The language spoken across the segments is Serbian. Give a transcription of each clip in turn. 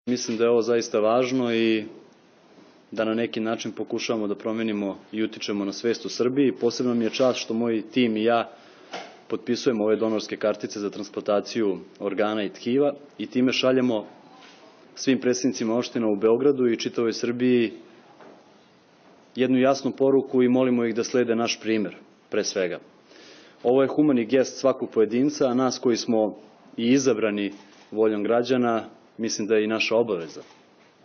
Mislim da je ovo zaista važno i da na neki način pokušavamo da promenimo i utičemo na svest u Srbiji. Posebno mi je čast što moj tim i ja potpisujemo ove donorske kartice za transplantaciju organa i tkiva i time šaljemo svim predstavnicima opština u Beogradu i čitavoj Srbiji jednu jasnu poruku i molimo ih da slede naš primer, pre svega. Ovo je humani gest svakog pojedinca, a nas koji smo i izabrani voljom građana, mislim da je i naša obaveza.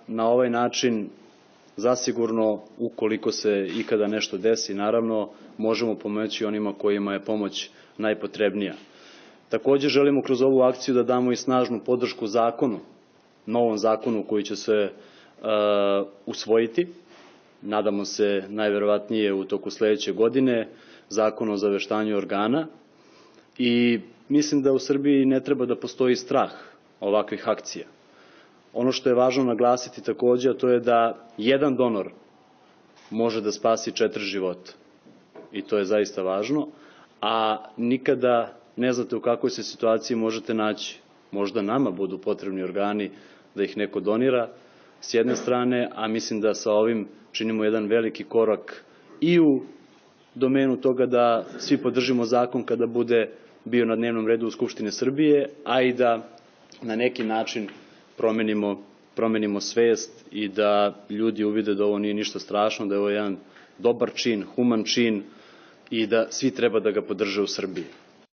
Na ovaj način, zasigurno, ukoliko se ikada nešto desi, naravno, možemo pomoći onima kojima je pomoć najpotrebnija. Takođe želimo kroz ovu akciju da damo i snažnu podršku zakonu, novom zakonu koji će se usvojiti, nadamo se najverovatnije u toku sledeće godine, zakon o zaveštanju organa, i mislim da u Srbiji ne treba da postoji strah ovakvih akcija. Ono što je važno naglasiti takođe, a to je da jedan donor može da spasi 4 života. I to je zaista važno, a nikada ne znate u kakvoj se situaciji možete naći. Možda nama budu potrebni organi da ih neko donira s jedne strane, a mislim da sa ovim činimo jedan veliki korak i u domenu toga da svi podržimo zakon kada bude bio na dnevnom redu u Skupštini Srbije, a i da na neki način promenimo svest i da ljudi uvide da ovo nije ništa strašno, da je ovo jedan dobar čin, human čin i da svi treba da ga podrže u Srbiji.